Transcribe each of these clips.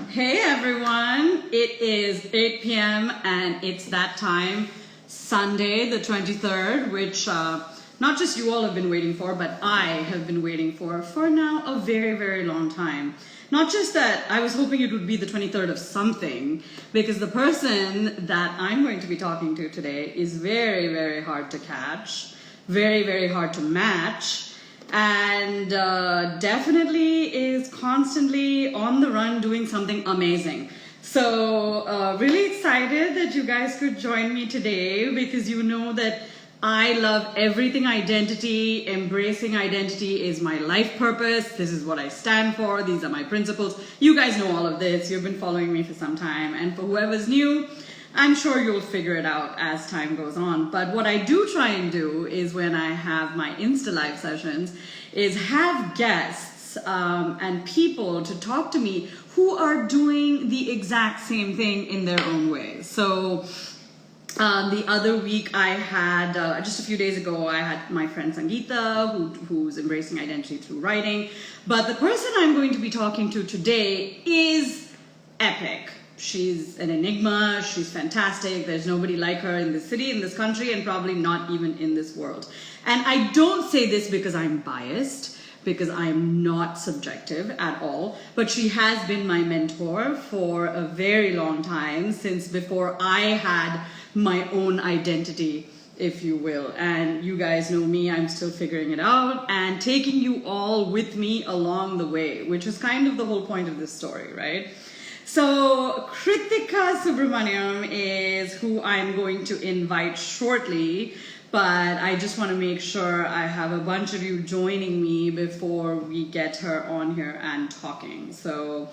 Hey everyone, it is 8 p.m. and it's that time, Sunday the 23rd, which not just you all have been waiting for, but I have been waiting for now a very, very long time. Not just that, I was hoping it would be the 23rd of something, because the person that I'm going to be talking to today is very, very hard to catch, very, very hard to match, and definitely is constantly on the run doing something amazing. So really excited that you guys could join me today, because you know that I love everything identity. Embracing identity is my life purpose. This is what I stand for. These are my principles. You guys know all of this. You've been following me for some time, and for whoever's new, I'm sure you'll figure it out as time goes on. But what I do try and do is, when I have my Insta Live sessions, is have guests and people to talk to me who are doing the exact same thing in their own way. So the other week I had, just a few days ago, I had my friend Sangeeta who's embracing identity through writing. But the person I'm going to be talking to today is epic. She's an enigma, she's fantastic, there's nobody like her in this city, in this country, and probably not even in this world. And I don't say this because I'm biased, because I'm not subjective at all, but she has been my mentor for a very long time, since before I had my own identity, if you will. And you guys know me, I'm still figuring it out and taking you all with me along the way, which is kind of the whole point of this story, right? So Kritika Subramaniam is who I'm going to invite shortly, but I just want to make sure I have a bunch of you joining me before we get her on here and talking. So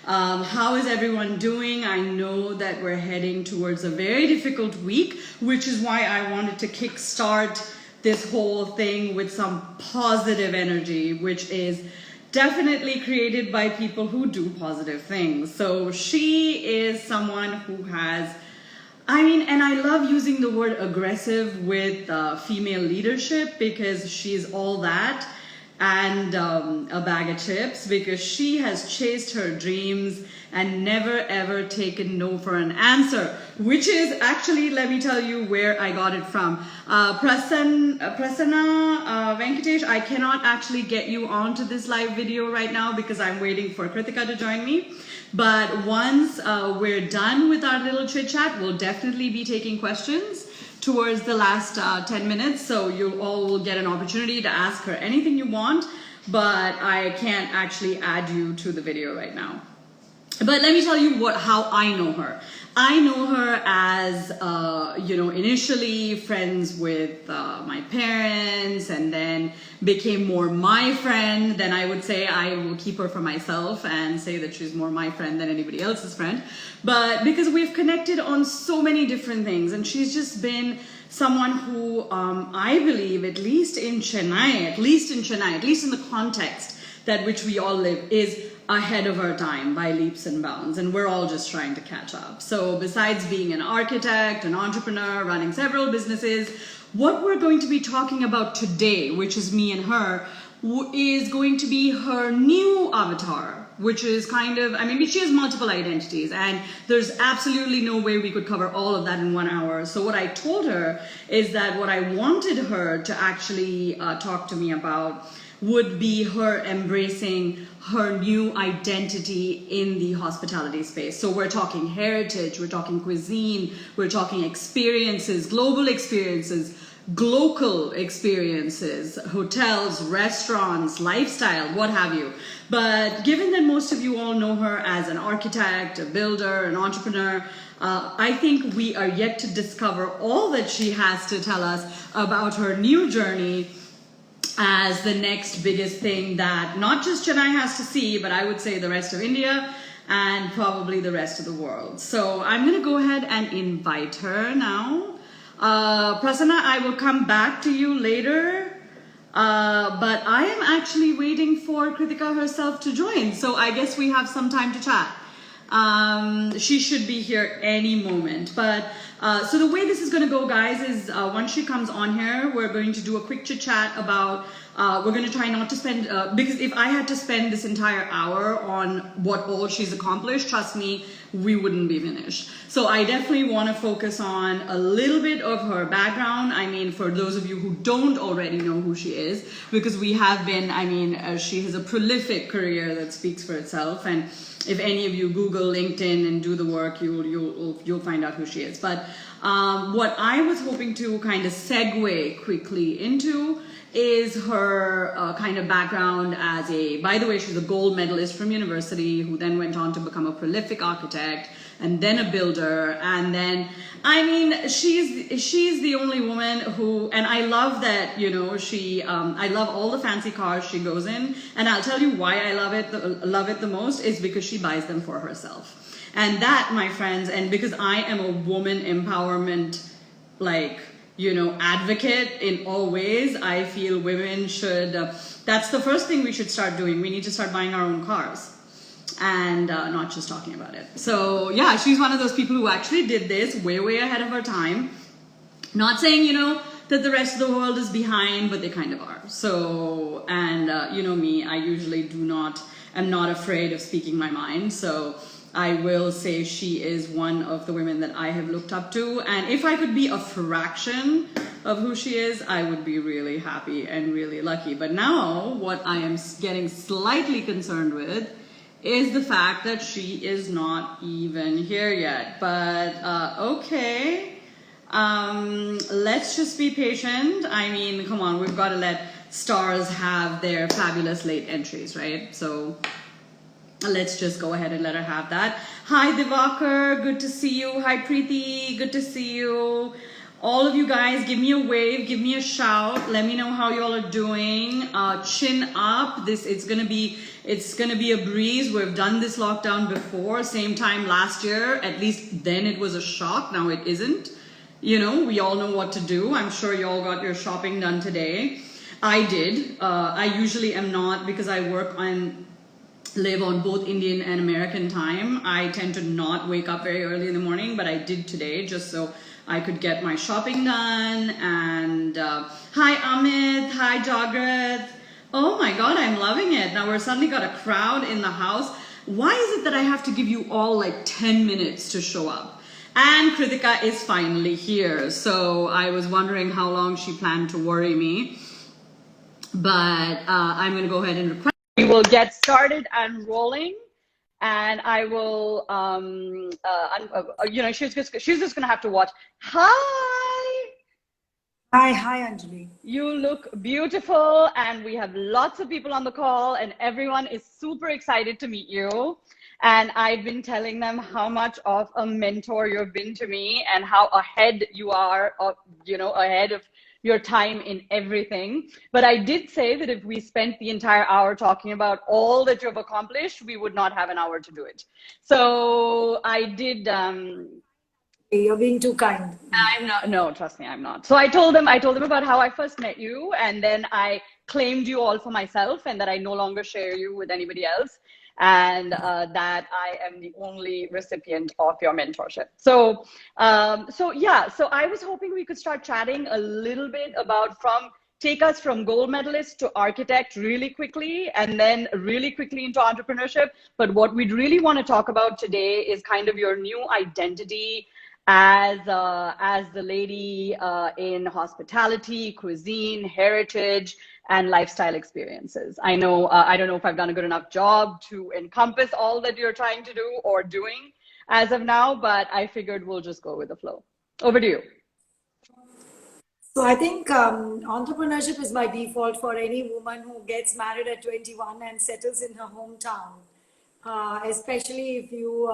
how is everyone doing? I know that we're heading towards a very difficult week, which is why I wanted to kickstart this whole thing with some positive energy, which is definitely created by people who do positive things. So she is someone who has, and I love using the word aggressive with female leadership, because she's all that and a bag of chips, because she has chased her dreams and never ever taken no for an answer, which is actually, let me tell you where I got it from. Prasanna Venkatesh, I cannot actually get you onto this live video right now because I'm waiting for Kritika to join me. But once we're done with our little chit chat, we'll definitely be taking questions towards the last 10 minutes. So you all will get an opportunity to ask her anything you want, but I can't actually add you to the video right now. But let me tell you how I know her. I know her as, initially friends with my parents, and then became more my friend. Then I would say I will keep her for myself and say that she's more my friend than anybody else's friend. But because we've connected on so many different things, and she's just been someone who I believe, at least in Chennai, at least in the context that which we all live, is ahead of our time by leaps and bounds, and we're all just trying to catch up. So besides being an architect, an entrepreneur, running several businesses, what we're going to be talking about today, which is me and her, is going to be her new avatar, which is kind of, she has multiple identities, and there's absolutely no way we could cover all of that in 1 hour. So what I told her is that what I wanted her to actually talk to me about would be her embracing her new identity in the hospitality space. So we're talking heritage, we're talking cuisine, we're talking experiences, global experiences, local experiences, hotels, restaurants, lifestyle, what have you. But given that most of you all know her as an architect, a builder, an entrepreneur, I think we are yet to discover all that she has to tell us about her new journey as the next biggest thing that not just Chennai has to see, but I would say the rest of India and probably the rest of the world. So I'm going to go ahead and invite her now. Prasanna, I will come back to you later, but I am actually waiting for Kritika herself to join. So I guess we have some time to chat. She should be here any moment. But so the way this is going to go, guys, is once she comes on here, we're going to do a quick chit chat about We're going to try not to spend, because if I had to spend this entire hour on what all she's accomplished, trust me, we wouldn't be finished. So I definitely want to focus on a little bit of her background. I mean, for those of you who don't already know who she is, because we have been, I mean, she has a prolific career that speaks for itself. And if any of you Google LinkedIn and do the work, you'll find out who she is. But what I was hoping to kind of segue quickly into is her kind of background as by the way, she's a gold medalist from university who then went on to become a prolific architect and then a builder. And then, I mean, she's the only woman who, and I love that, you know, I love all the fancy cars she goes in. And I'll tell you why I love it the most is because she buys them for herself. And that, my friends, and because I am a woman empowerment, like, you know, advocate in all ways, I feel women should, that's the first thing we should start doing. We need to start buying our own cars and not just talking about it. So yeah, she's one of those people who actually did this way ahead of her time. Not saying, you know, that the rest of the world is behind, but they kind of are. So, and you know me, I usually am not afraid of speaking my mind. So I will say she is one of the women that I have looked up to. And if I could be a fraction of who she is, I would be really happy and really lucky. But now what I am getting slightly concerned with is the fact that she is not even here yet. But okay, let's just be patient. I mean, come on, we've got to let stars have their fabulous late entries, right? So let's just go ahead and let her have that. Hi, Divakar. Good to see you. Hi, Preeti. Good to see you. All of you guys, give me a wave. Give me a shout. Let me know how y'all are doing. Chin up. It's gonna be a breeze. We've done this lockdown before. Same time last year. At least then it was a shock. Now it isn't. You know, we all know what to do. I'm sure y'all got your shopping done today. I did. I usually am not because I live on both Indian and American time. I tend to not wake up very early in the morning, but I did today just so I could get my shopping done. And hi Amit, hi Jagrat. Oh my God, I'm loving it. Now we're suddenly got a crowd in the house. Why is it that I have to give you all like 10 minutes to show up? And Kritika is finally here. So I was wondering how long she planned to worry me. But I'm gonna go ahead and request. We will get started and rolling, and I will, you know, she's just gonna have to watch. Hi, Anjali. You look beautiful, and we have lots of people on the call, and everyone is super excited to meet you. And I've been telling them how much of a mentor you've been to me, and how ahead you are, you know, ahead of your time in everything. But I did say that if we spent the entire hour talking about all that you've accomplished, we would not have an hour to do it. So I did. You're being too kind. I'm not. No, trust me, I'm not. So I told them about how I first met you, and then I claimed you all for myself, and that I no longer share you with anybody else, and that I am the only recipient of your mentorship. So, yeah, so I was hoping we could start chatting a little bit about take us from gold medalist to architect really quickly, and then really quickly into entrepreneurship. But what we'd really want to talk about today is kind of your new identity as the lady in hospitality, cuisine, heritage, and lifestyle experiences. I know, I don't know if I've done a good enough job to encompass all that you're trying to do or doing as of now, but I figured we'll just go with the flow. Over to you. So I think entrepreneurship is by default for any woman who gets married at 21 and settles in her hometown. Especially if you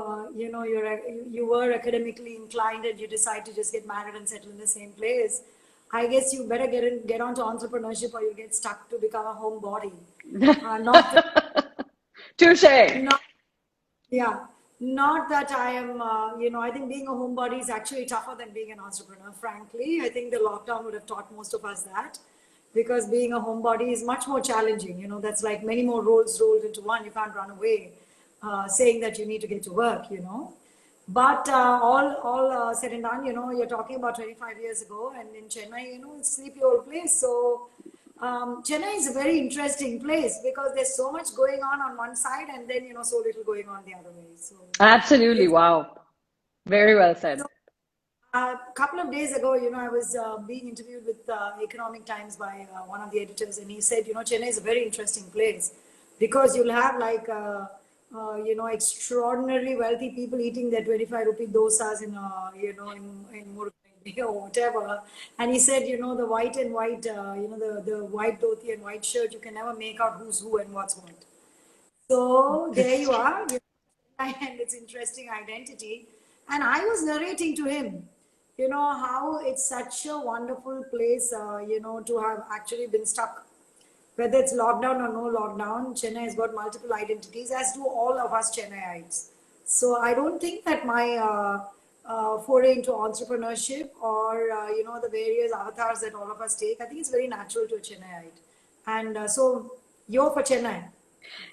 know, you were academically inclined and you decide to just get married and settle in the same place. I guess you better get onto entrepreneurship, or you get stuck to become a homebody. Touche. Not that I am, you know, I think being a homebody is actually tougher than being an entrepreneur, frankly. I think the lockdown would have taught most of us that, because being a homebody is much more challenging. You know, that's like many more roles rolled into one. You can't run away saying that you need to get to work, you know. But all said and done, you know, you're talking about 25 years ago, and in Chennai, you know, it's a sleepy old place. So Chennai is a very interesting place because there's so much going on one side and then, so little going on the other way. So Absolutely. it's Wow. Very well said. a couple of days ago, I was being interviewed with Economic Times by one of the editors, and he said, Chennai is a very interesting place because you'll have like, extraordinarily wealthy people eating their 25 rupee dosas in Murugai or whatever. And he said, the white and white, the white dhoti and white shirt, you can never make out who's who and what's what. So there This is you true. are, and its interesting identity. And I was narrating to him, how it's such a wonderful place, to have actually been stuck. Whether it's lockdown or no lockdown, Chennai has got multiple identities, as do all of us Chennaiites. So I don't think that my foray into entrepreneurship or, the various avatars that all of us take, I think it's very natural to a Chennaiite. And so you're for Chennai.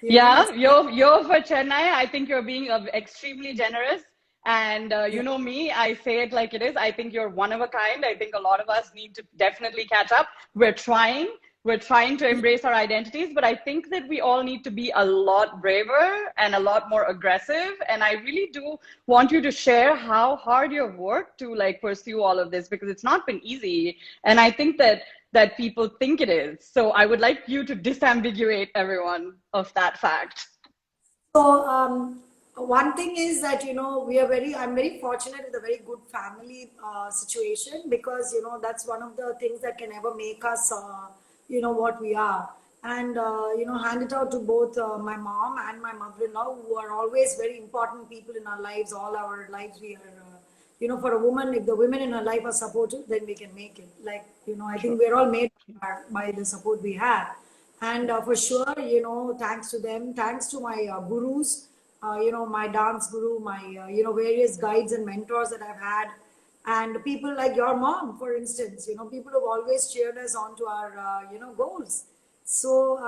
Yeah, It's you're for Chennai. I think you're being extremely generous. And you yeah. know me, I say it like it is. I think you're one of a kind. I think a lot of us need to definitely catch up. We're trying. We're trying to embrace our identities, but I think that we all need to be a lot braver and a lot more aggressive. And I really do want you to share how hard you've worked to like pursue all of this because it's not been easy. And I think that people think it is. So I would like you to disambiguate everyone of that fact. So one thing is that I'm very fortunate with a very good family situation because that's one of the things that can ever make us what we are, and hand it out to both my mom and my mother-in-law, who are always very important people in our lives. All our lives we are. For a woman, if the women in her life are supportive, then we can make it. Like, I think True. we're all made by the support we have. And for sure, thanks to them, thanks to my gurus, my dance guru, my, various guides and mentors that I've had, and people like your mom, for instance, people who've always cheered us on to our, goals. So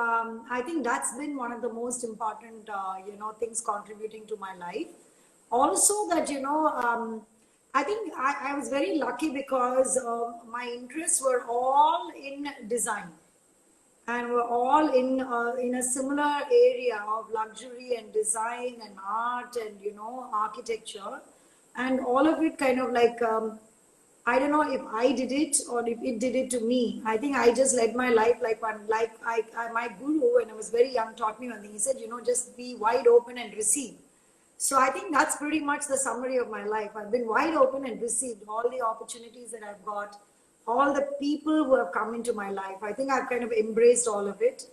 I think that's been one of the most important, things contributing to my life. Also, that I think I was very lucky because my interests were all in design, and we're all in a similar area of luxury and design and art and architecture, and all of it kind of like I don't know if I did it or if it did it to me. I think I just led my life like one, like my guru when I was very young taught me one thing. He said, just be wide open and receive. So I think that's pretty much the summary of my life. I've been wide open and received all the opportunities that I've got, all the people who have come into my life. I think I've kind of embraced all of it.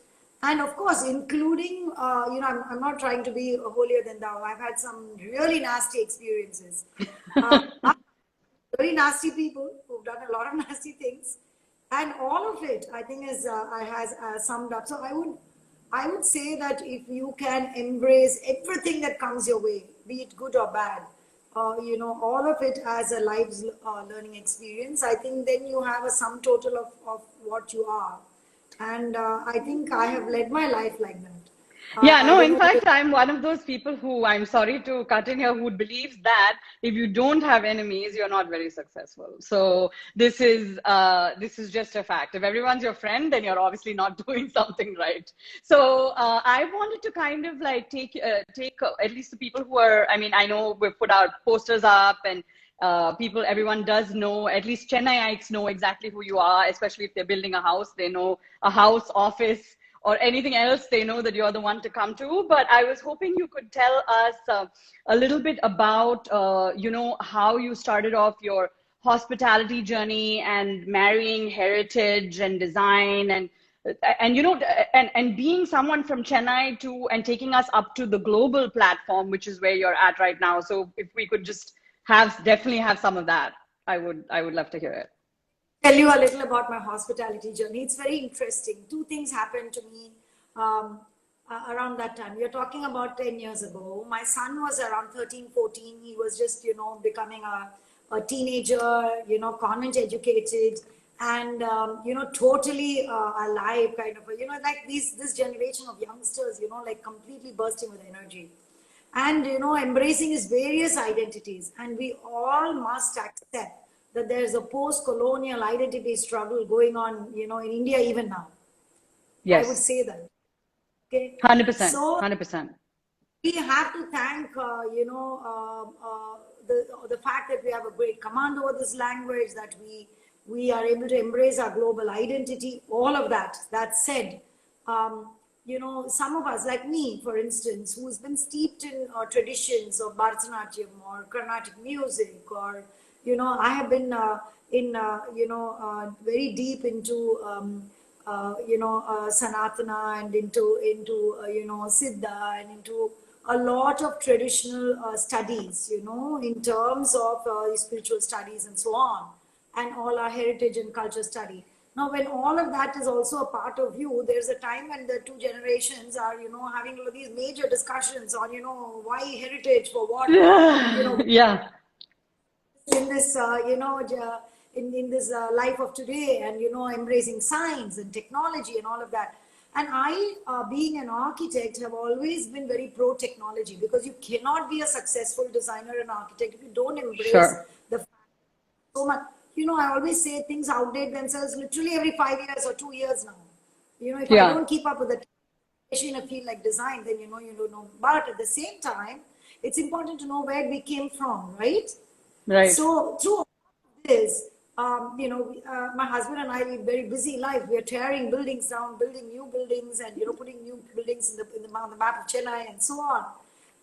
And of course, including, I'm not trying to be holier than thou. I've had some really nasty experiences. Uh, Very nasty people who've done a lot of nasty things, and all of it I think is has summed up. So I would say that if you can embrace everything that comes your way, be it good or bad, all of it as a life's learning experience, I think then you have a sum total of what you are. And I think I have led my life like that. Yeah, I no, don't in know if fact, I'm one of those people who, I'm sorry to cut in here, who believes that if you don't have enemies, you're not very successful. So this is just a fact. If everyone's your friend, then you're obviously not doing something right. So I wanted to kind of like take at least the people who are, I mean, I know we've put out posters up and everyone does know, at least Chennaiites know exactly who you are, especially if they're building a house, they know a house, office, or anything else, they know that you're the one to come to. But I was hoping you could tell us a little bit about, how you started off your hospitality journey and marrying heritage and design and and being someone from Chennai to and taking us up to the global platform, which is where you're at right now. So if we could just definitely have some of that, I would love to hear it. tell you a little about my hospitality journey. It's very interesting. Two things happened to me around that time. We're talking about 10 years ago. My son was around 13, 14. He was just, becoming a teenager, convent educated, and, totally alive, kind of, like this generation of youngsters, like completely bursting with energy. And, embracing his various identities. And we all must accept that there's a post-colonial identity struggle going on, in India even now. I would Yes. say that. Okay. 100%. So 100%. we have to thank, the fact that we have a great command over this language, that we are able to embrace our global identity, all of that. That said, some of us, like me, for instance, who's been steeped in traditions of Bharatanatyam or Carnatic music, or, I have been very deep into, Sanatana, and into Siddha, and into a lot of traditional studies, in terms of spiritual studies and so on, and all our heritage and culture study. Now, when all of that is also a part of you, there's a time when the two generations are, having all of these major discussions on, why heritage, for what, Yeah. in this, in this life of today, and embracing science and technology and all of that. And I, being an architect, have always been very pro technology, because you cannot be a successful designer and architect if you don't embrace Sure. the fact so much. I always say things outdate themselves literally every 5 years or 2 years now. If I Yeah. don't keep up with the especially in a field like design, then you don't know. But at the same time, it's important to know where we came from, right? Right. So through all this, my husband and I live very busy life. We are tearing buildings down, building new buildings, and putting new buildings on the map of Chennai and so on.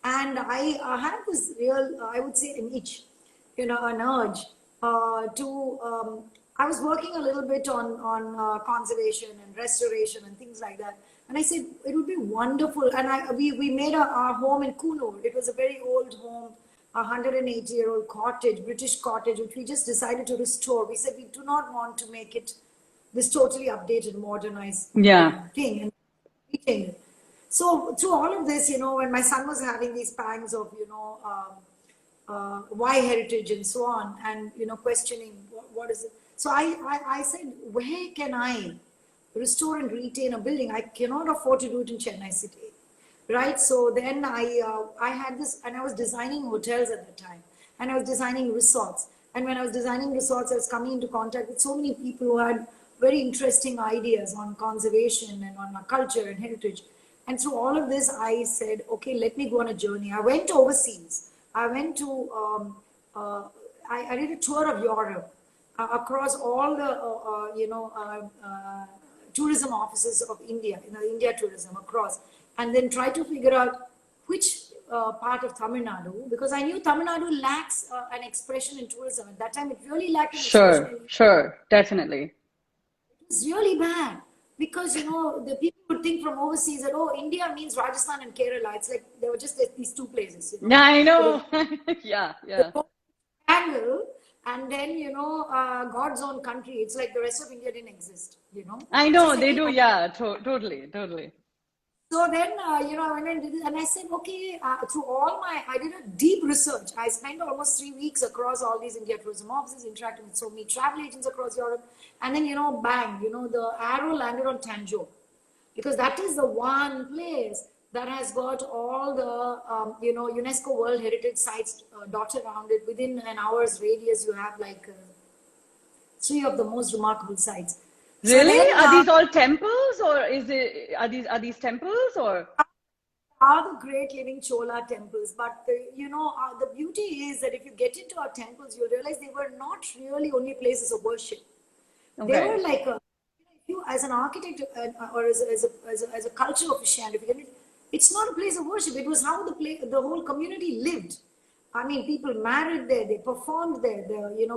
And I have this real, I would say, an itch, an urge to. I was working a little bit on conservation and restoration and things like that. And I said it would be wonderful. And we made our home in Kunur. It was a very old home, 180-year-old cottage, British cottage, which we just decided to restore. We said we do not want to make it this totally updated, modernized Yeah. thing, and retain it. So through all of this, when my son was having these pangs of, why heritage and so on, and questioning what is it. So I said, where can I restore and retain a building? I cannot afford to do it in Chennai city, right? So then I had this, and I was designing hotels at the time, and I was designing resorts. And when I was designing resorts, I was coming into contact with so many people who had very interesting ideas on conservation and on our culture and heritage. And through all of this, I said, okay, let me go on a journey. I went overseas. I went to, I did a tour of Europe, across all the, tourism offices of India, India tourism across, and then try to figure out which part of Tamil Nadu, because I knew Tamil Nadu lacks an expression in tourism. At that time, it really lacked an expression Sure. in. Sure. Definitely. It's really bad, because the people would think from overseas that, oh, India means Rajasthan and Kerala. It's like there were just these two places. Yeah, I There was know. Yeah. the Yeah. triangle, and then God's own country. It's like the rest of India didn't exist. I So I know said, they hey, do. Yeah. Totally. Totally. so then, I went and did it, and I said, okay, I did a deep research. I spent almost 3 weeks across all these India tourism offices, interacting with so many travel agents across Europe. And then, bang, the arrow landed on Tanjore, because that is the one place that has got all the, UNESCO World Heritage Sites dotted around it. Within an hour's radius, you have like three of the most remarkable sites. So Really? then, Are these all temples, or are these temples, or? are the great living Chola temples. But the beauty is that if you get into our temples, you'll realize they were not really only places of worship. They were Okay. like if you, as an architect, or as a cultural officiant, if you get it, it's not a place of worship. It was how the whole community lived. I mean, people married there, they performed there,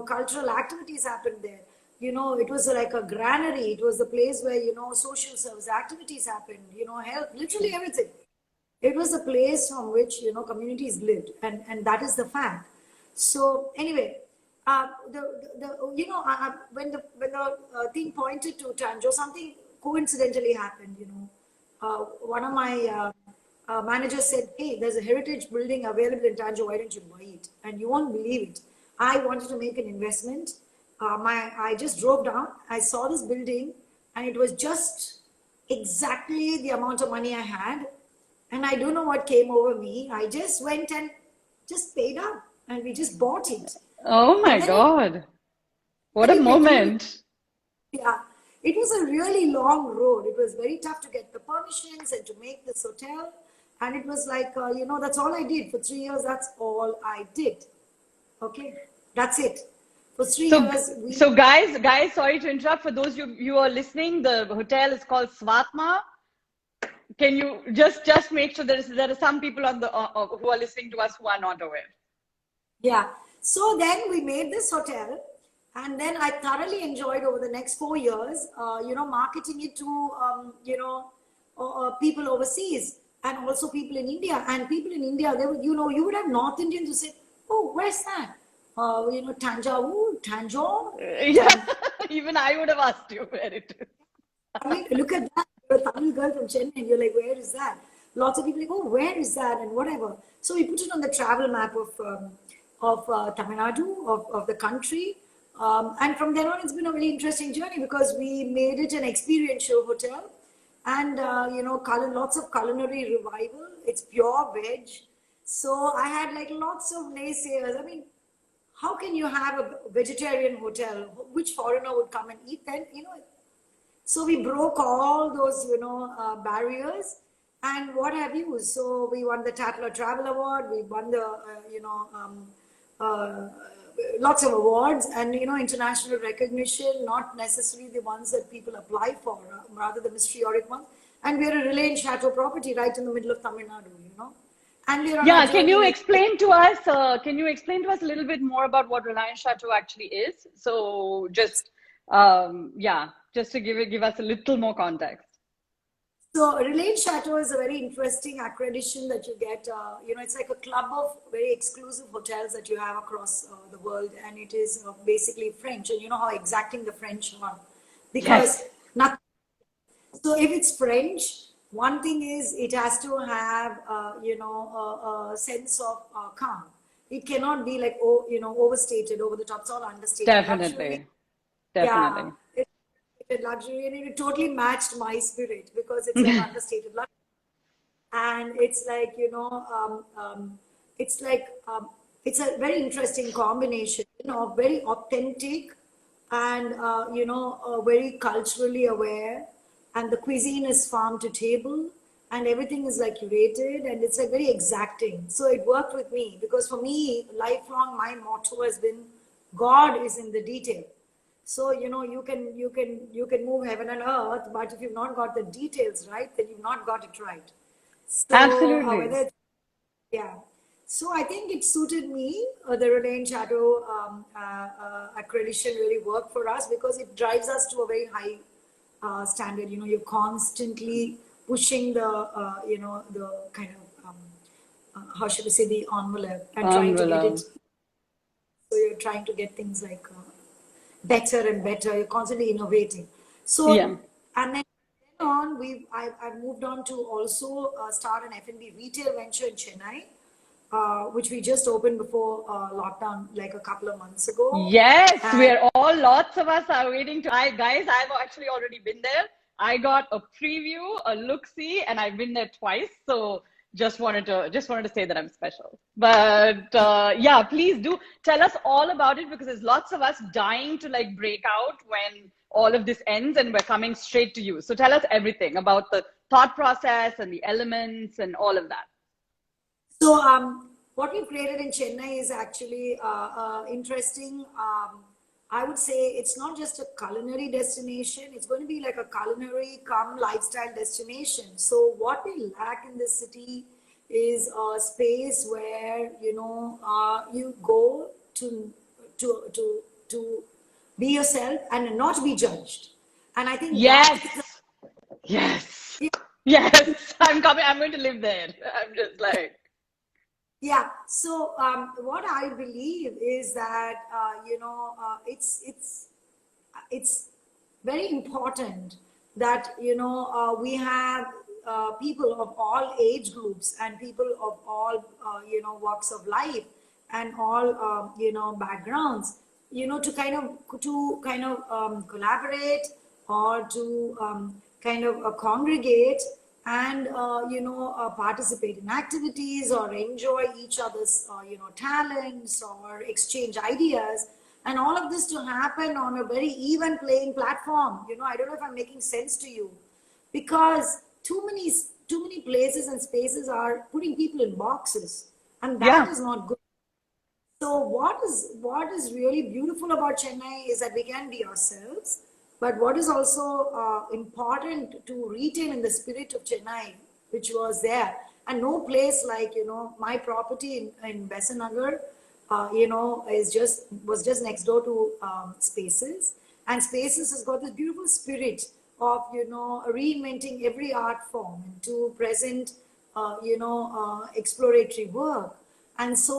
cultural activities happened there. It was like a granary. It was the place where, social service activities happened, health, literally everything. It was a place from which, communities lived, and that is the fact. So anyway, when the thing pointed to Tanjore, something coincidentally happened. One of my managers said, "Hey, there's a heritage building available in Tanjore. Why don't you buy it?" And you won't believe it. I wanted to make an investment. I just drove down. I saw this building, and it was just exactly the amount of money I had. And I don't know what came over me. I just went and just paid up, and we just bought it. Oh my And then it, God. What then a it literally, moment. yeah, it was a really long road. It was very tough to get the permissions and to make this hotel. And it was like, that's all I did for 3 years. That's all I did. Okay, that's it. For three So, years, so guys, sorry to interrupt. For those you are listening, the hotel is called Swatma. Can you just make sure there are some people on the who are listening to us who are not aware? Yeah. So then we made this hotel, and then I thoroughly enjoyed over the next 4 years, marketing it to, people overseas and also people in India. And people in India, they would, you would have North Indians who say, "Oh, where's that? Tanjavur, Tanjore." Yeah, even I would have asked you where it is. I mean, look at that. You're a Tamil girl from Chennai, and you're like, where is that? Lots of people like, oh, where is that? And whatever. So we put it on the travel map of Tamil Nadu, of the country. And from then on, it's been a very interesting journey because we made it an experiential hotel and, lots of culinary revival. It's pure veg. So I had like lots of naysayers. I mean, how can you have a vegetarian hotel? Which foreigner would come and eat then? So we broke all those, barriers and what have you. So we won the Tatler Travel Award. We won the, lots of awards and, international recognition, not necessarily the ones that people apply for, rather the mystery audit ones. And we're a Reliance Chateau property right in the middle of Tamil Nadu, And we're on Yeah, can you explain to us? A little bit more about what Reliance Chateau actually is? So just just to give us a little more context. So Reliance Chateau is a very interesting accreditation that you get. It's like a club of very exclusive hotels that you have across the world, and it is basically French. And you know how exacting the French are, because nothing. So if it's French, one thing is it has to have a sense of calm. It cannot be like overstated, over the top. It's all understated. Definitely. Yeah, it's luxury, and it totally matched my spirit because it's like understated luxury. And it's like it's a very interesting combination of very authentic and very culturally aware, and the cuisine is farm to table and everything is like curated and it's like very exacting. So it worked with me because for me, lifelong, my motto has been God is in the detail. So you can move heaven and earth, but if you've not got the details right, then you've not got it right. So, Absolutely. So I think it suited me. The Reliance Chateau accreditation really worked for us because it drives us to a very high standard. You're constantly pushing the kind of how should I say, the envelope and trying to get it. So you're trying to get things like better and better. You're constantly innovating. So and then on, I've moved on to also start an F&B retail venture in Chennai, which we just opened before lockdown, like a couple of months ago. Yes, lots of us are waiting to. Guys, I've actually already been there. I got a preview, a look-see, and I've been there twice. So just wanted to say that I'm special. But please do tell us all about it because there's lots of us dying to like break out when all of this ends, and we're coming straight to you. So tell us everything about the thought process and the elements and all of that. So what we've created in Chennai is actually interesting. I would say it's not just a culinary destination. It's going to be like a culinary come lifestyle destination. So what we lack in this city is a space where you go to be yourself and not be judged. And I think yes. I'm coming. I'm going to live there. I'm just like. Yeah. So what I believe is that it's very important that we have people of all age groups and people of all walks of life and all backgrounds to kind of collaborate or to kind of congregate and participate in activities or enjoy each other's talents or exchange ideas. And all of this to happen on a very even playing platform. I don't know if I'm making sense to you, because too many places and spaces are putting people in boxes, and that Yeah. is not good. So what is really beautiful about Chennai is that we can be ourselves, but what is also important to retain in the spirit of Chennai, which was there, and no place like my property in Besanagar, was just next door to Spaces, and Spaces has got this beautiful spirit of reinventing every art form to present exploratory work. And so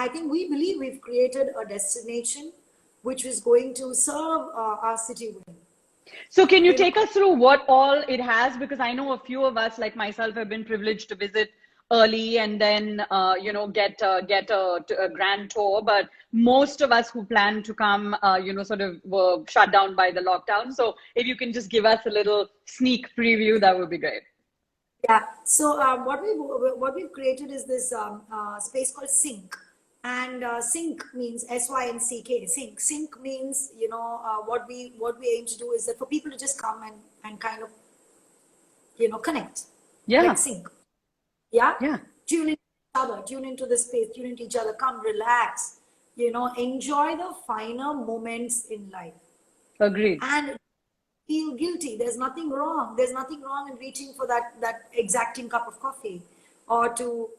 I think we believe we've created a destination which is going to serve our city well. So can you You know, take us through what all it has? Because I know a few of us, like myself, have been privileged to visit early and then, get a grand tour. But most of us who plan to come, sort of were shut down by the lockdown. So if you can just give us a little sneak preview, that would be great. yeah. So what we've created is this space called Sync, and Sync means SYNCK. Sync means what we aim to do is that for people to just come and kind of connect, like Yeah, sync. Yeah, yeah, tune into each other, tune into the space, tune into each other, come relax, enjoy the finer moments in life, agreed. and feel guilty. There's nothing wrong in reaching for that exacting cup of coffee, or to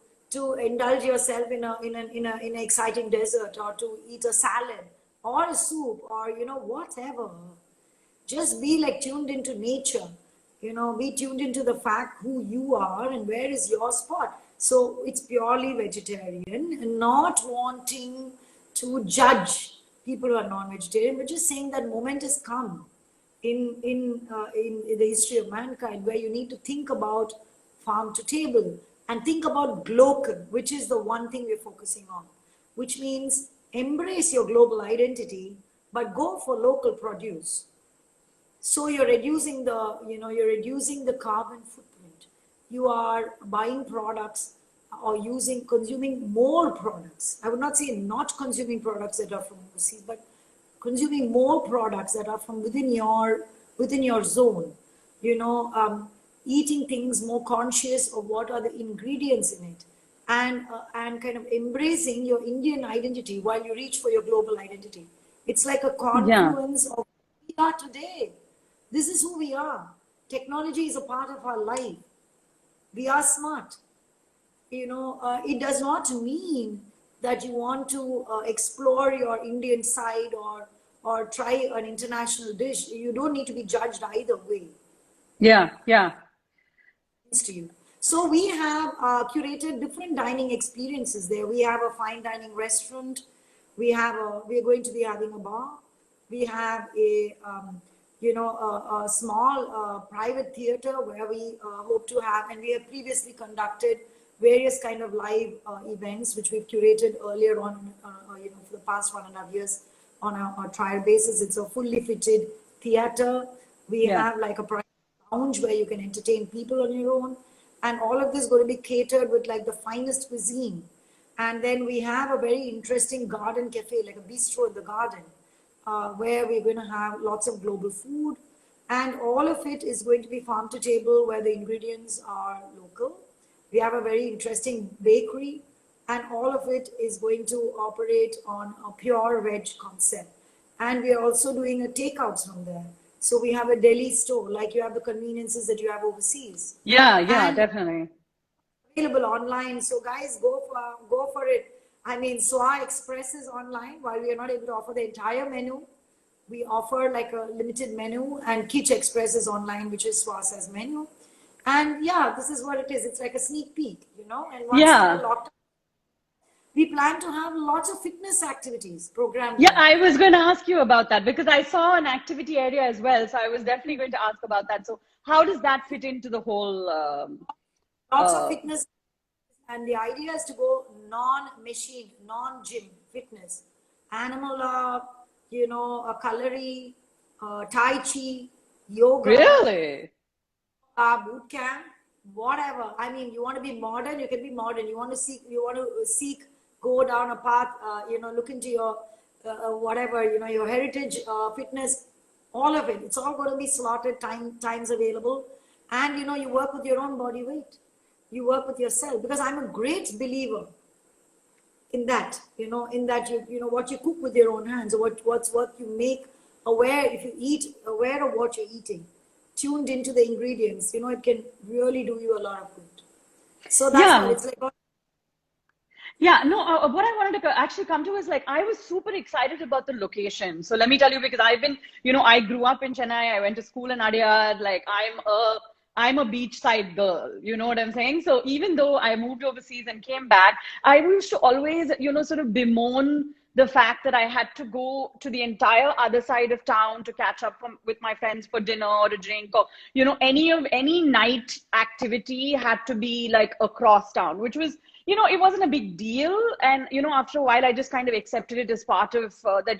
indulge yourself in an exciting dessert, or to eat a salad or a soup, or whatever. Just be like tuned into nature. Be tuned into the fact who you are and where is your spot. So it's purely vegetarian, and not wanting to judge people who are non-vegetarian, but just saying that moment has come in the history of mankind, where you need to think about farm to table and think about glocal, which is the one thing we're focusing on, which means embrace your global identity, but go for local produce. So you're reducing the carbon footprint. You are buying products, or consuming more products. I would not say not consuming products that are from overseas, but consuming more products that are from within your zone. Eating things more conscious of what are the ingredients in it, and kind of embracing your Indian identity while you reach for your global identity. It's like a Yeah. confluence of who we are today. This is who we are. Technology is a part of our life. We are smart. It does not mean that you want to explore your Indian side, or try an international dish. You don't need to be judged either way. Yeah, yeah, To you. So we have curated different dining experiences there. We have a fine dining restaurant. We are going to be having a bar. We have a small private theater where we hope to have, and we have previously conducted various kind of live events, which we've curated earlier on, for the past 1.5 years on a trial basis. It's a fully fitted theater. We yeah. have like a private lounge where you can entertain people on your own, and all of this is going to be catered with like the finest cuisine. And then we have a very interesting garden cafe, like a bistro in the garden, where we're going to have lots of global food, and all of it is going to be farm to table, where the ingredients are local. We have a very interesting bakery, and all of it is going to operate on a pure veg concept. And we are also doing a takeouts from there. So we have a deli store, like you have the conveniences that you have overseas, Yeah, yeah, and definitely. available online. So guys, go for it. I mean, Swa Express is online. While we are not able to offer the entire menu, we offer like a limited menu, and Kitch Express is online, which is Swasa's menu. And yeah, this is what it is. It's like a sneak peek. And once the Yeah. lockdown, we plan to have lots of fitness activities programmed Yeah, there. I was going to ask you about that because I saw an activity area as well. So I was definitely going to ask about that. So how does that fit into the whole? Lots of Uh, fitness, and the idea is to go non-machine, non-gym fitness, animal calorie, tai chi, yoga, really? boot camp, whatever. I mean, you want to be modern, you can be modern. You want to seek, go down a path, look into your whatever, your heritage fitness, all of it. It's all going to be slotted, times available. And, you work with your own body weight. You work with yourself, because I'm a great believer in that, in that what you cook with your own hands, or what you make, aware, if you eat, aware of what you're eating, tuned into the ingredients, it can really do you a lot of good. So that's Yeah. what it's like. Yeah, no, what I wanted to actually come to is like, I was super excited about the location. So let me tell you, because I've been, I grew up in Chennai, I went to school in Adyar, like I'm a beachside girl, you know what I'm saying? So even though I moved overseas and came back, I used to always, sort of bemoan the fact that I had to go to the entire other side of town to catch up with my friends for dinner or a drink, or, any night activity had to be like across town, which was, it wasn't a big deal. And, after a while, I just kind of accepted it as part of that,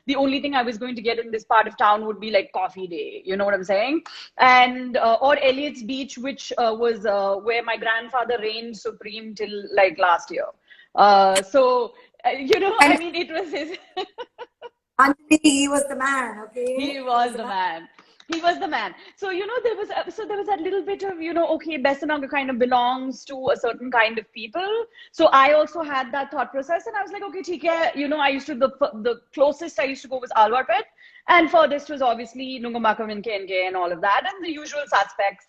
the only thing I was going to get in this part of town would be like coffee day. You know what I'm saying? And, or Elliot's Beach, which was where my grandfather reigned supreme till like last year. I And mean, it was his. Anjali, he was the man, okay? He was the man. He was the man. So, there was that little bit of, okay, Besanaga kind of belongs to a certain kind of people. So I also had that thought process, and I was like, okay, theek hai. I used to, the closest I used to go was Alwarpet, and furthest was obviously Nungambakam and KNK and all of that, and the usual suspects.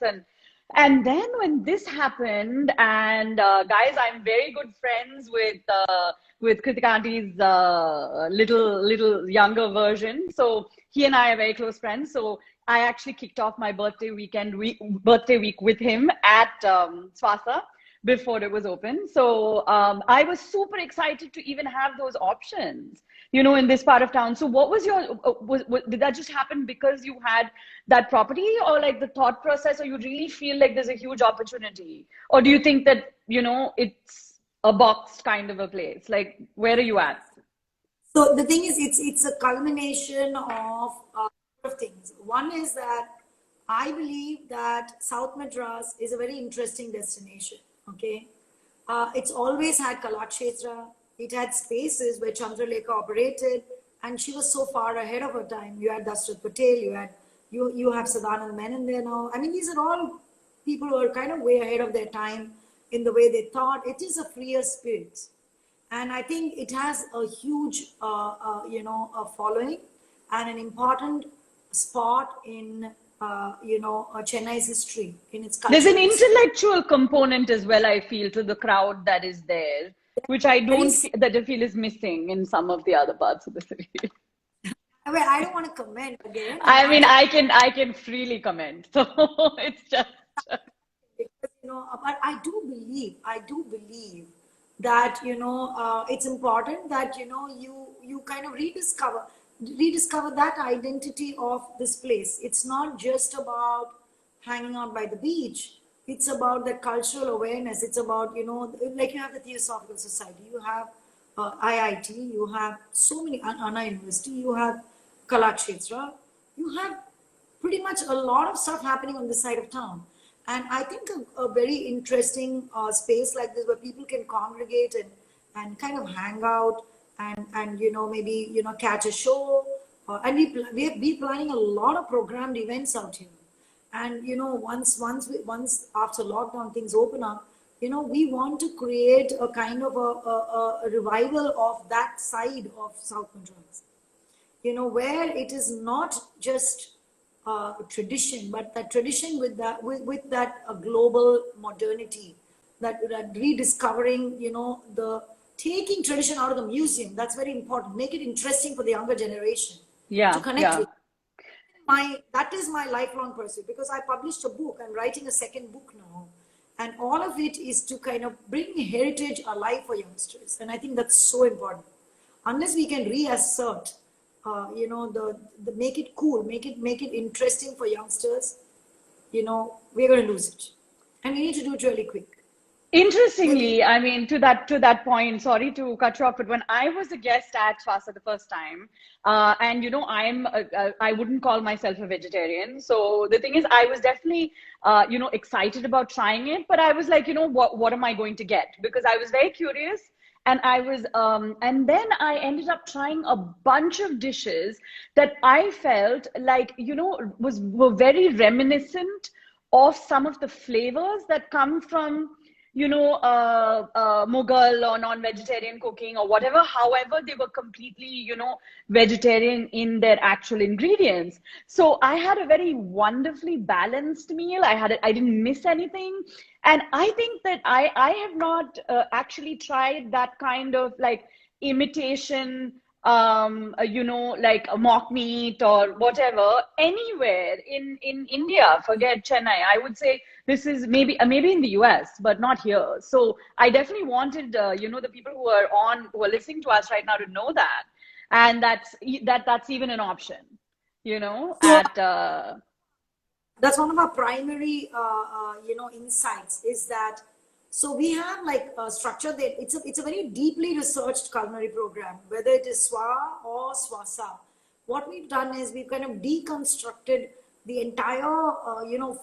And then when this happened, and guys, I'm very good friends with Kritika Auntie's little younger version. So he and I are very close friends. So I actually kicked off my birthday week with him at Swasa before it was open. So I was super excited to even have those options, in this part of town. So what was your, did that just happen because you had that property, or like the thought process, or you really feel like there's a huge opportunity? Or do you think that, it's a boxed kind of a place? Like, where are you at? So the thing is, it's a culmination of things. One is that I believe that South Madras is a very interesting destination. Okay, it's always had Kalakshetra. It had spaces where Chandralekha operated, and she was so far ahead of her time. You had Dashrath Patel, you have Sadanand Menon there now. I mean, these are all people who are kind of way ahead of their time in the way they thought. It is a freer spirit, and I think it has a huge, a following and an important spot in, Chennai's history, in its There's an cultural history. intellectual component as well, I feel, to the crowd that is there, which I Very don't that I feel is missing in some of the other parts of the city. I mean, I don't want to comment again. I mean, I can freely comment. So it's just Because, but I do believe that, it's important that, you kind of rediscover that identity of this place. It's not just about hanging out by the beach. It's about the cultural awareness. It's about, like you have the Theosophical Society, you have IIT, you have so many, Anna University, you have Kalakshetra, you have pretty much a lot of stuff happening on this side of town. And I think a very interesting space like this, where people can congregate and kind of hang out and maybe catch a show, and we planning a lot of programmed events out here. And once after lockdown things open up, we want to create a kind of a revival of that side of South Madras, where it is not just tradition, but that tradition with that global modernity, that rediscovering, the taking tradition out of the museum. That's very important. Make it interesting for the younger generation to connect with. That is my lifelong pursuit, because I published a book. I'm writing a second book now, and all of it is to kind of bring heritage alive for youngsters. And I think that's so important. Unless we can reassert, the make it cool, make it interesting for youngsters, we're going to lose it, and we need to do it really quick. Interestingly, I mean, to that point, sorry to cut you off, but when I was a guest at Swasa the first time, and I wouldn't call myself a vegetarian. So the thing is, I was definitely, excited about trying it, but I was like, what am I going to get? Because I was very curious, And and then I ended up trying a bunch of dishes that I felt like, were very reminiscent of some of the flavors that come from, Mughal or non-vegetarian cooking or whatever. However, they were completely, vegetarian in their actual ingredients. So I had a very wonderfully balanced meal. I didn't miss anything. And I think that I have not actually tried that kind of like imitation, like a mock meat or whatever anywhere in India. Forget Chennai. I would say this is maybe in the US, but not here. So I definitely wanted the people who are listening to us right now to know that, and that's even an option. So At that's one of our primary, insights is that, so we have like a structure that it's a very deeply researched culinary program, whether it is Swa or Swasa. What we've done is we've kind of deconstructed the entire,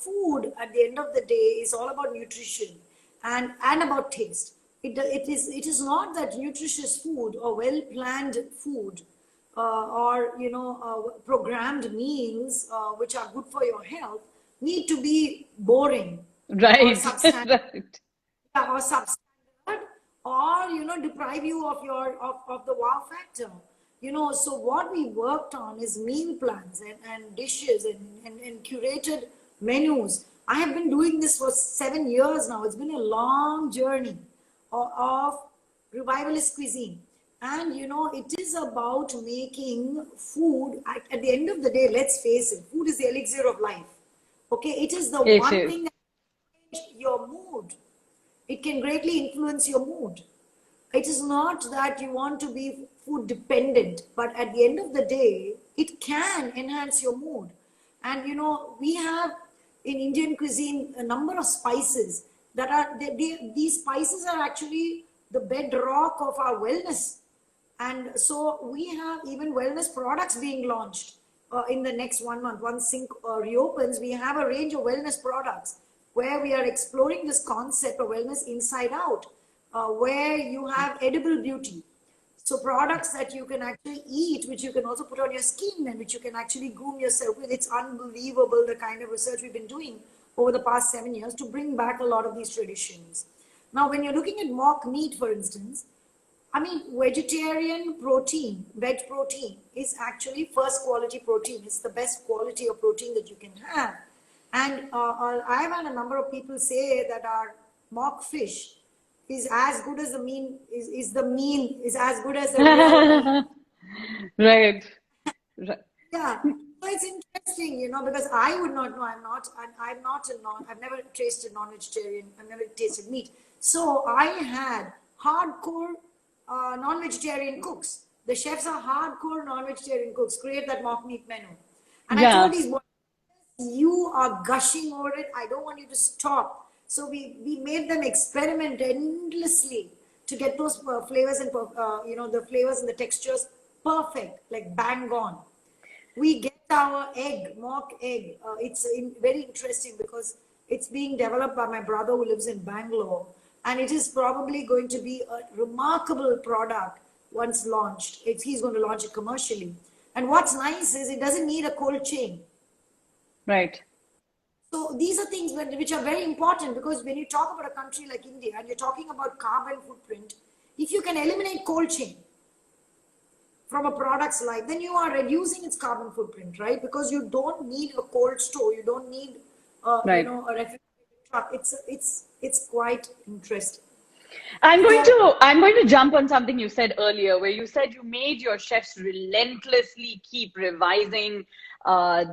food at the end of the day is all about nutrition and about taste. It is not that nutritious food or well planned food or programmed meals which are good for your health need to be boring or right, substandard right, or substandard, or deprive you of of the wow factor. So what we worked on is meal plans and dishes and curated menus. I have been doing this for 7 years now. It's been a long journey of revivalist cuisine. And it is about making food at the end of the day. Let's face it, food is the elixir of life. Okay, it is the it one is. thing that changes your mood. It can greatly influence your mood. It is not that you want to be food dependent, but at the end of the day, it can enhance your mood. And we have in Indian cuisine a number of spices that these spices are actually the bedrock of our wellness. And so we have even wellness products being launched in the next 1 month. Once Sync reopens, we have a range of wellness products where we are exploring this concept of wellness inside out, where you have edible beauty. So products that you can actually eat, which you can also put on your skin and which you can actually groom yourself with. It's unbelievable the kind of research we've been doing over the past 7 years to bring back a lot of these traditions. Now, when you're looking at mock meat, for instance, I mean, vegetarian protein, veg protein is actually first quality protein. It's the best quality of protein that you can have. And I've had a number of people say that our mock fish is as good as the mean, is as good as the real meat. Right, right. Yeah. So it's interesting, because I would not know. I've never tasted non-vegetarian. I've never tasted meat. So I had hardcore non-vegetarian cooks. The chefs are hardcore non-vegetarian cooks. Create that mock meat menu. And I Yeah. told these boys, you are gushing over it. I don't want you to stop. So we made them experiment endlessly to get those flavors and the flavors and the textures perfect, like bang on. We get our mock egg. It's very interesting because it's being developed by my brother who lives in Bangalore, and it is probably going to be a remarkable product once launched. He's going to launch it commercially. And what's nice is it doesn't need a cold chain. Right. So these are things which are very important, because when you talk about a country like India and you're talking about carbon footprint, if you can eliminate cold chain from a product's life, then you are reducing its carbon footprint, right? Because you don't need a cold store, you don't need Right. a refrigerated truck. It's quite interesting. I'm going So to jump on something you said earlier, where you said you made your chefs relentlessly keep revising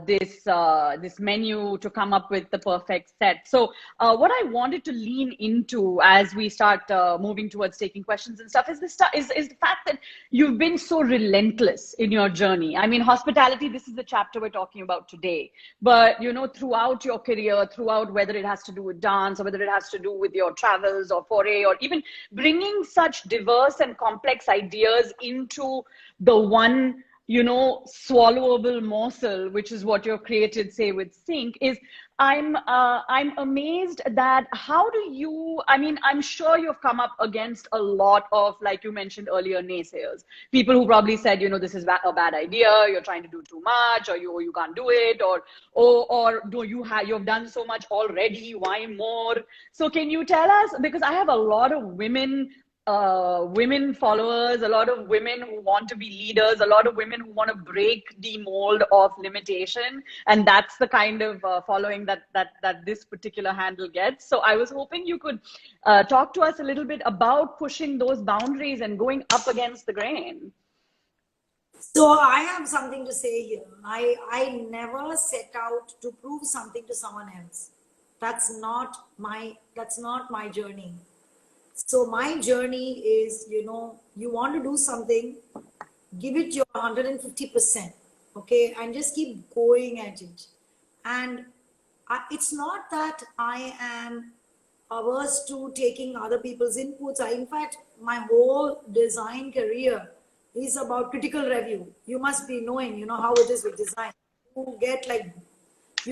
this menu to come up with the perfect set. So what I wanted to lean into as we start moving towards taking questions and stuff is the fact that you've been so relentless in your journey. I mean, hospitality, this is the chapter we're talking about today, but throughout your career, throughout whether it has to do with dance or whether it has to do with your travels or foray, or even bringing such diverse and complex ideas into the one swallowable morsel, which is what you've created, say with Sync, is I'm amazed that how do you, I mean, I'm sure you've come up against a lot of, like you mentioned earlier, naysayers, people who probably said, this is a bad idea, you're trying to do too much, or you can't do it, or do you've done so much already, why more? So can you tell us, because I have a lot of women followers, a lot of women who want to be leaders, a lot of women who want to break the mold of limitation, and that's the kind of following that this particular handle gets. So I was hoping you could talk to us a little bit about pushing those boundaries and going up against the grain. So I have something to say here. I never set out to prove something to someone else. That's not my journey. So my journey is, you want to do something, give it your 150%, okay, and just keep going at it. And it's not that I am averse to taking other people's inputs. In fact, my whole design career is about critical review. You must be knowing, how it is with design. You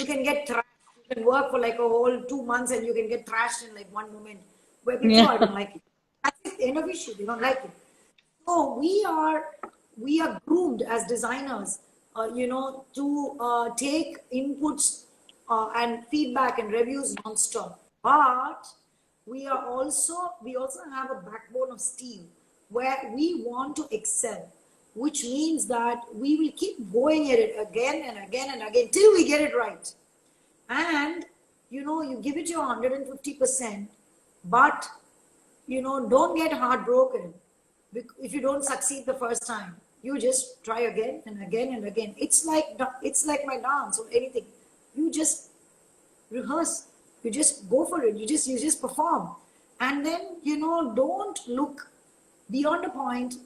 can get thrashed. You can work for like a whole 2 months and you can get thrashed in like one moment. Where people I don't like it. That's the end of issue. They don't like it. So we are groomed as designers, to take inputs and feedback and reviews non-stop. But we also have a backbone of steel where we want to excel, which means that we will keep going at it again and again and again till we get it right. And you give it your 150%. But, don't get heartbroken if you don't succeed the first time. You just try again and again and again. It's like my dance or anything. You just rehearse. You just go for it. You just perform. And then, don't look beyond a point.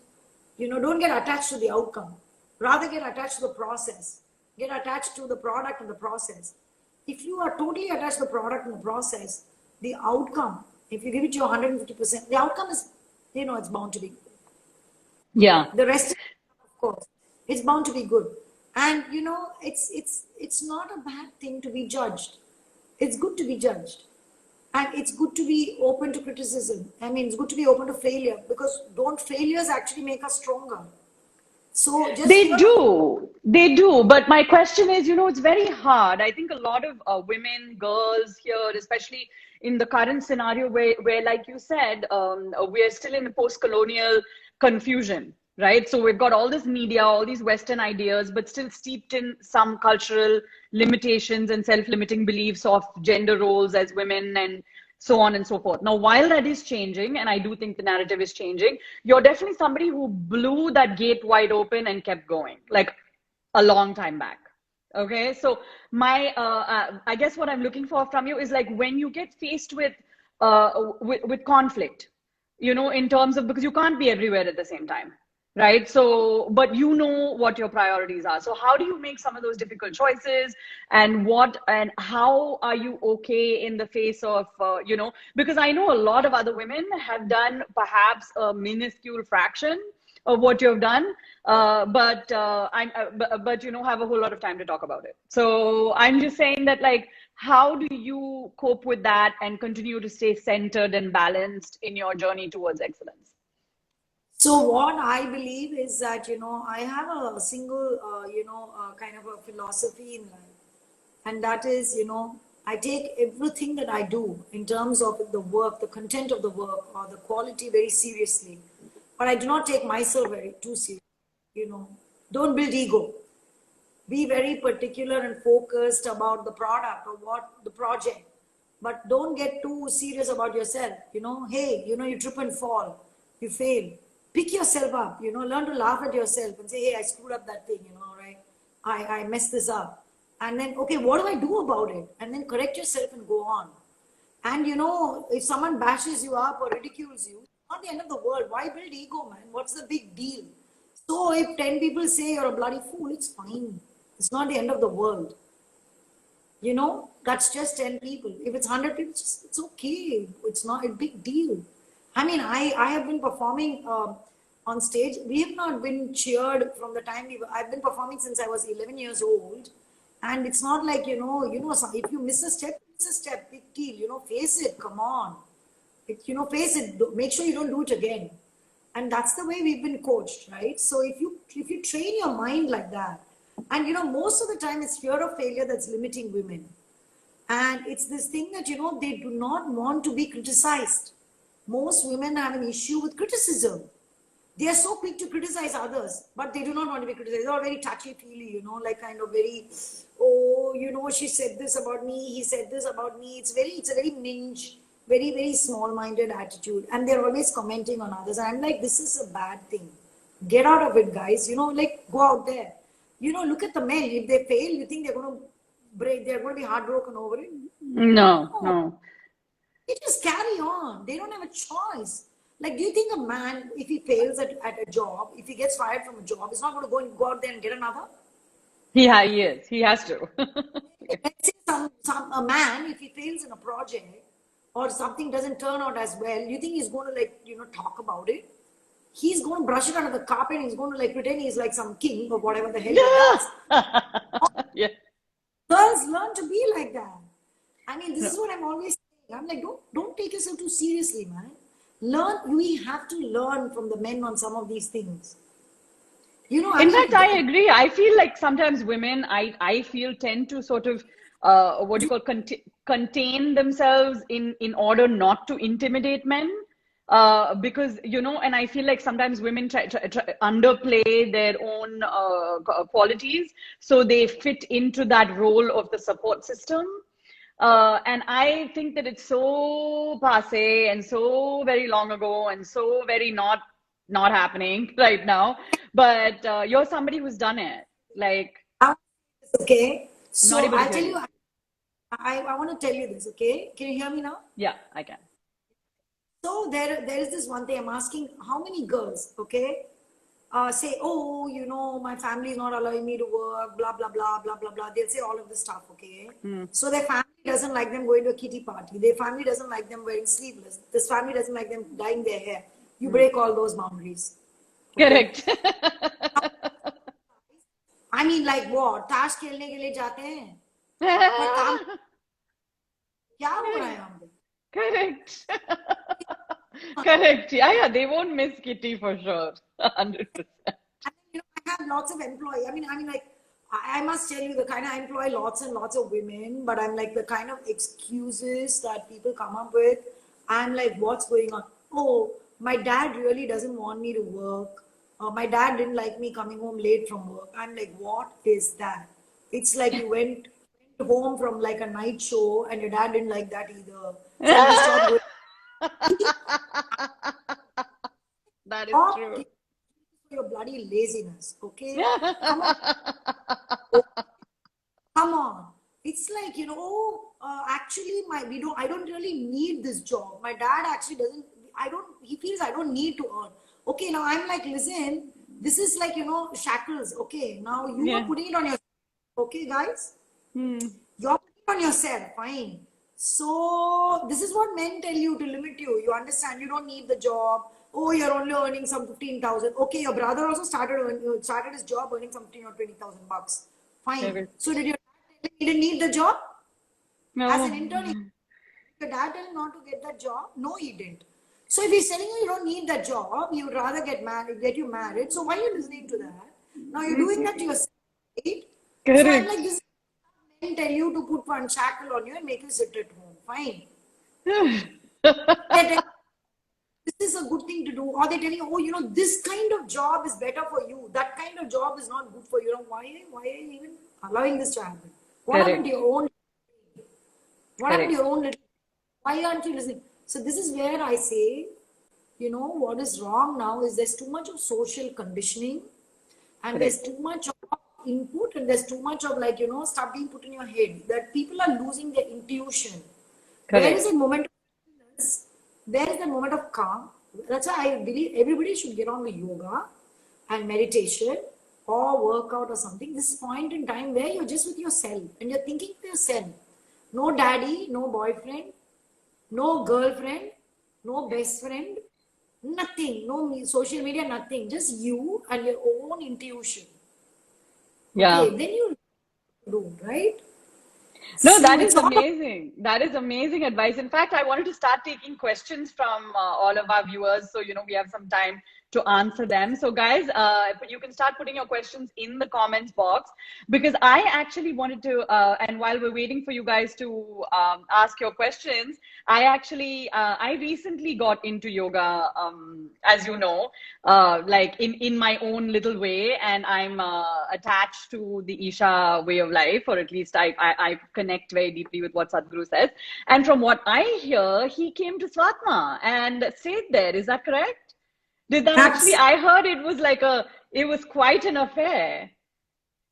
Don't get attached to the outcome. Rather get attached to the process. Get attached to the product and the process. If you are totally attached to the product and the process, the outcome, if you give it your 150%, the outcome is, it's bound to be good. Yeah. The rest, of course, it's bound to be good. And, it's not a bad thing to be judged. It's good to be judged. And it's good to be open to criticism. I mean, it's good to be open to failure, because don't failures actually make us stronger? So They do. But my question is, it's very hard. I think a lot of women, girls here, especially in the current scenario where like you said, we're still in a post-colonial confusion, right? So we've got all this media, all these Western ideas, but still steeped in some cultural limitations and self-limiting beliefs of gender roles as women and so on and so forth. Now, while that is changing, and I do think the narrative is changing, you're definitely somebody who blew that gate wide open and kept going, like a long time back. Okay, so my I guess what I'm looking for from you is like when you get faced with conflict, in terms of, because you can't be everywhere at the same time, right? So, but what your priorities are. So how do you make some of those difficult choices, and how are you okay in the face of, because I know a lot of other women have done perhaps a minuscule fraction of what you've done, but have a whole lot of time to talk about it. So I'm just saying that, like, how do you cope with that and continue to stay centered and balanced in your journey towards excellence? So what I believe is that, I have a single, kind of a philosophy in life. And that is, I take everything that I do in terms of the work, the content of the work or the quality very seriously. But I do not take myself too seriously, Don't build ego. Be very particular and focused about the product or the project. But don't get too serious about yourself. Hey, you trip and fall. You fail. Pick yourself up, learn to laugh at yourself and say, hey, I screwed up that thing, right? I messed this up. And then, okay, what do I do about it? And then correct yourself and go on. And, if someone bashes you up or ridicules you, it's not the end of the world. Why build ego, man? What's the big deal? So if 10 people say you're a bloody fool, it's fine. It's not the end of the world. That's just 10 people. If it's 100 people, it's okay. It's not a big deal. I mean, I have been performing on stage. We have not been cheered from the time I've been performing since I was 11 years old. And it's not like, if you miss a step, big deal, face it, come on. Face it, make sure you don't do it again. And that's the way we've been coached, right? So if you train your mind like that, and most of the time it's fear of failure that's limiting women. And it's this thing that, they do not want to be criticized. Most women have an issue with criticism. They are so quick to criticize others, but they do not want to be criticized. They're all very touchy-feely, like kind of very, she said this about me, he said this about me. It's a very minge, very, very small-minded attitude. And they're always commenting on others. And I'm like, this is a bad thing. Get out of it, guys. Go out there. Look at the men. If they fail, you think they're going to break, they're going to be heartbroken over it? No. They just carry on. They don't have a choice. Like, do you think a man, if he fails at a job, if he gets fired from a job, is not going to go out there and get another? He is. He has to. Let's say a man, if he fails in a project or something doesn't turn out as well, you think he's going to talk about it? He's going to brush it under the carpet and he's going to pretend he's like some king or whatever the hell he does. Yeah. Girls learn to be like that. I mean, this is what I'm always saying. I'm like, don't take yourself too seriously, man. We have to learn from the men on some of these things. In fact, I agree. I feel like sometimes women, I feel tend to sort of, contain themselves in order not to intimidate men. Because, and I feel like sometimes women try underplay their own qualities. So they fit into that role of the support system. And I think that it's so passé and so very long ago and so very not happening right now. But you're somebody who's done it. Okay. So I tell you, I want to tell you this, okay? Can you hear me now? Yeah, I can. So there is this one thing I'm asking, how many girls, okay, say, my family is not allowing me to work, blah, blah, blah, blah, blah, blah. They'll say all of this stuff, okay? So their family doesn't like them going to a kitty party. Their family doesn't like them wearing sleeveless. This family doesn't like them dyeing their hair. You break all those boundaries. Okay? Correct. I mean, like what? ताश खेलने के लिए जाते हैं? पर काम क्या हो रहा है यहाँ पे? Correct. Correct. Yeah, they won't miss Kitty for sure. 100%. I have lots of employees. I mean, like, I must tell you, I employ lots and lots of women, but I'm like the kind of excuses that people come up with. I'm like, what's going on? Oh, my dad really doesn't want me to work. My dad didn't like me coming home late from work. I'm like, what is that? It's like you went home from like a night show and your dad didn't like that either. So you stopped going. That is true. Your bloody laziness, okay? Come on. Come on. It's like, actually I don't really need this job. My dad actually he feels I don't need to earn. Okay, now I'm like, listen, this is like, shackles. Okay, now you are putting it on yourself. Okay, guys? You're putting it on yourself. Fine. So this is what men tell you to limit you. You understand? You don't need the job. Oh, you're only earning some 15,000. Okay, your brother also started his job earning some 15 or 20,000 bucks. Fine. Okay. So did your dad tell him he didn't need the job? No. As an intern, did your dad tell him not to get that job? No, he didn't. So if he's telling you don't need that job, he would rather get you married. So why are you listening to that? Now you're doing that to yourself, right? Correct. So I'm like, this is men tell you to put one shackle on you and make you sit at home. Fine. This is a good thing to do. Or they're telling you, this kind of job is better for you. That kind of job is not good for you. Why are you even allowing this to happen? What happened to your own? What happened to your own little? Why aren't you listening? So this is where I say, what is wrong now is there's too much of social conditioning and there's too much of input and there's too much of stuff being put in your head that people are losing their intuition. Correct. There is a moment of stillness, there is a moment of calm. That's why I believe everybody should get on with yoga and meditation or workout or something. This point in time where you're just with yourself and you're thinking to yourself. No daddy, no boyfriend, no girlfriend, no best friend, Nothing, no social media, nothing. Just you and your own intuition. Yeah. Okay, then you do, right? No, So that is it's all amazing. That is amazing advice. In fact, I wanted to start taking questions from all of our viewers. So, we have some time to answer them. So, guys, you can start putting your questions in the comments box because I actually wanted to, and while we're waiting for you guys to ask your questions, I recently got into yoga, as you know, like in my own little way, and I'm attached to the Isha way of life, or at least I connect very deeply with what Sadhguru says. And from what I hear, he came to Swatma and stayed there. Is that correct? Did that actually? that's I heard it was quite an affair.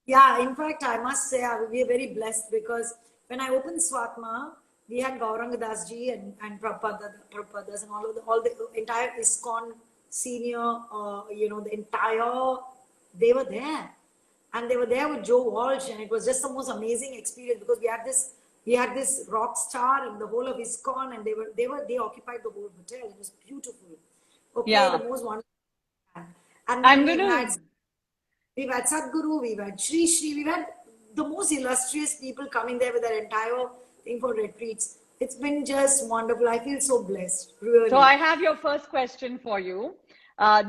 yeah. In fact, I must say we are very blessed because when I opened Swatma, we had Gauranga Das ji and Prabhupadas and all the entire ISKCON senior, the entire they were there, and they were there with Joe Walsh, and it was just the most amazing experience because we had this rock star and the whole of ISKCON, and they occupied the whole hotel. It was beautiful. Okay, the Yeah, most wonderful. And then I'm gonna. we've had Sadhguru, we've had Shri Shri, we've had the most illustrious people coming there with their entire thing for retreats. It's been just wonderful. I feel so blessed, So really. I have your first question for you.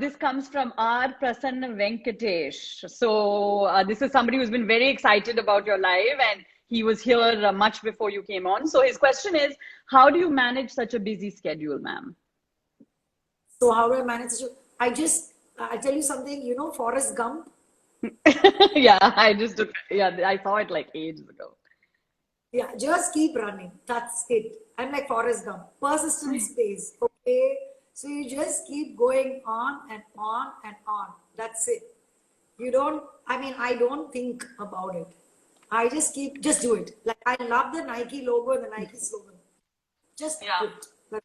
This comes from R. Prasanna Venkatesh. So this is somebody who's been very excited about your live, and he was here much before you came on. So his question is, how do you manage such a busy schedule, ma'am? So how do I manage to? I tell you something. You know, Forrest Gump. Yeah, yeah, I saw it like ages ago. Yeah, just keep running. That's it. I'm like Forrest Gump. Persistence pays. Okay. So you just keep going on and on and on. That's it. I don't think about it. Just do it. Like I love the Nike logo and the Nike slogan. Just do Yeah. it.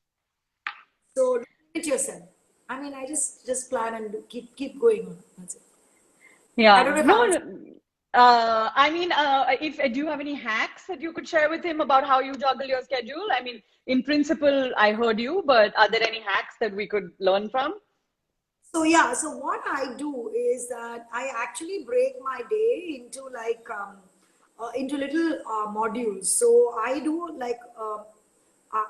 So don't limit yourself. I just plan and keep going on. That's it. I don't Yeah. know if I No, answered. I mean, if do you have any hacks that you could share with him about how you juggle your schedule? I mean, in principle, I heard you, but are there any hacks that we could learn from? So yeah, so what I do is that I actually break my day into into little modules. So I do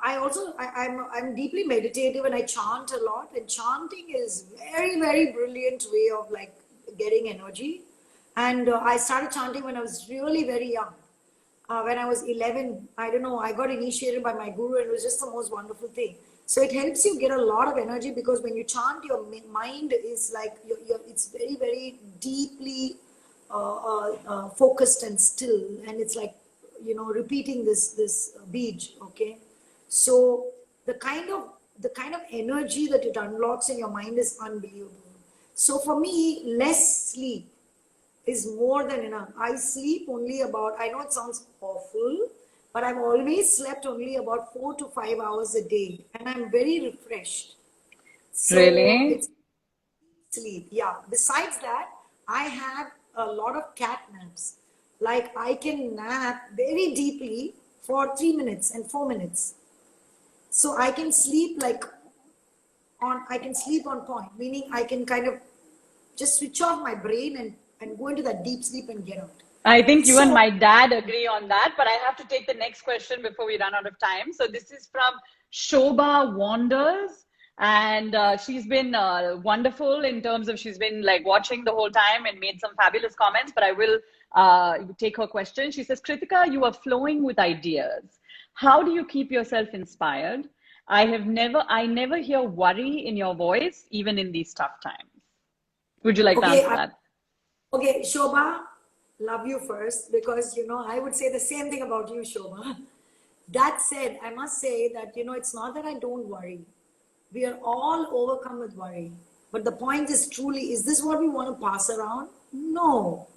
I also I'm deeply meditative and I chant a lot. And chanting is very brilliant way of like getting energy. And I started chanting when I was really very young. When I was 11, I don't know, I got initiated by my guru and it was just the most wonderful thing. So it helps you get a lot of energy because when you chant, your mind is like, it's very deeply focused and still. And it's like, repeating this beach, okay? So the kind of energy that it unlocks in your mind is unbelievable. So for me, less sleep is more than enough. I sleep only about, I know it sounds awful, but I've always slept only about 4 to 5 hours a day and I'm very refreshed. So Really? it's sleep. Yeah. Besides that, I have a lot of cat naps. Like I can nap very deeply for 3 minutes and 4 minutes. So I can sleep on point, meaning I can kind of just switch off my brain and go into that deep sleep and get out. I think you and So my dad agree on that, but I have to take the next question before we run out of time. So this is from Shobha Wanders, and she's been wonderful in terms of she's been like watching the whole time and made some fabulous comments. But I will take her question. She says, Kritika, you are flowing with ideas. How do you keep yourself inspired? I never hear worry in your voice, even in these tough times. Would you like to okay, answer that? okay, Shobha, love you first because I would say the same thing about you, Shobha. That said, I must say that it's not that I don't worry. We are all overcome with worry. But the point is truly, is this what we want to pass around? No.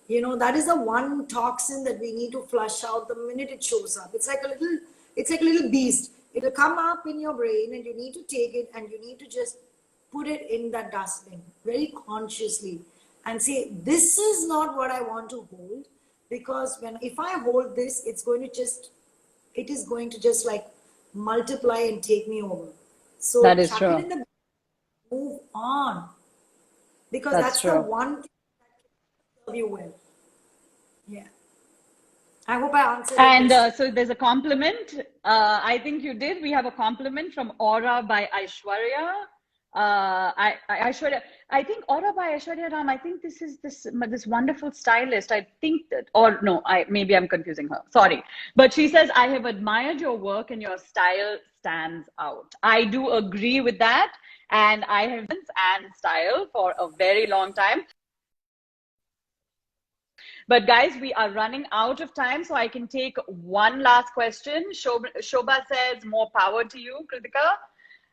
That is the one toxin that we need to flush out the minute it shows up. It's like a little beast. It'll come up in your brain and you need to take it and you need to just put it in that dustbin very consciously and say, this is not what I want to hold, because if I hold this, it is going to just like multiply and take me over. So That is chuck it true. in the Move on. Because That's that's the true. one thing that can serve you well. Yeah. I hope I answered your And question. so there's a compliment. I think you did. We have a compliment from Aura by Aishwarya. Aishwarya. I think Aura by Aishwarya Ram. I think this is this wonderful stylist. I think that, or no, maybe I'm confusing her. Sorry, but she says I have admired your work and your style stands out. I do agree with that, and I have and style for a very long time. But guys, we are running out of time, so I can take one last question. Shobha says, more power to you, Kritika.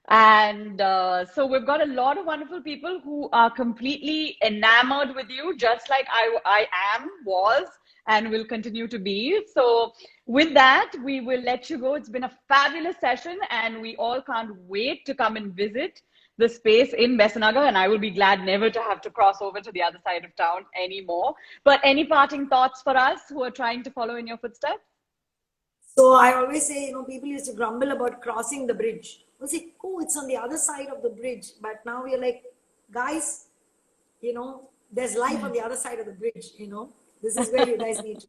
And so we've got a lot of wonderful people who are completely enamored with you, just like I was, and will continue to be. So with that, we will let you go. It's been a fabulous session, and we all can't wait to come and visit the space in Besanagar, and I will be glad never to have to cross over to the other side of town anymore. But any parting thoughts for us who are trying to follow in your footsteps? So I always say, people used to grumble about crossing the bridge. We say, oh, it's on the other side of the bridge. But now we're like, guys, there's life on the other side of the bridge, This is where you guys need to.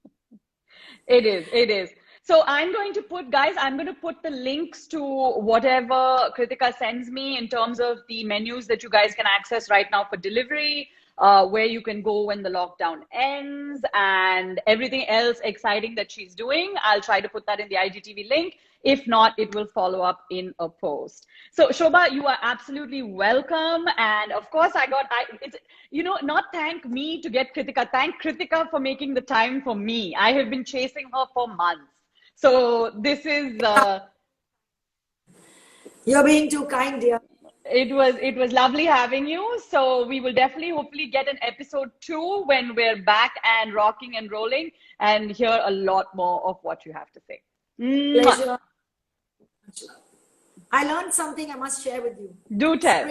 It is, it is. So I'm going to put, guys, I'm going to put the links to whatever Kritika sends me in terms of the menus that you guys can access right now for delivery, where you can go when the lockdown ends, and everything else exciting that she's doing. I'll try to put that in the IGTV link. If not, it will follow up in a post. So Shobha, you are absolutely welcome. And of course, not thank me to get Kritika. Thank Kritika for making the time for me. I have been chasing her for months. So this is... You're being too kind, dear. It was lovely having you. So we will definitely, hopefully, get an episode 2 when we're back and rocking and rolling and hear a lot more of what you have to say. Pleasure. I learned something I must share with you. Do tell.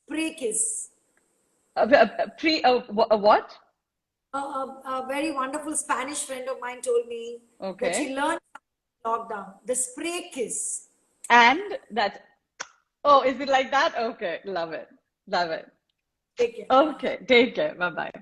Spray kiss. What? A very wonderful Spanish friend of mine told me that she learned lockdown. The spray kiss. And that's... Oh, is it like that? Okay. Love it. Love it. Take care. Okay. Take care. Bye-bye.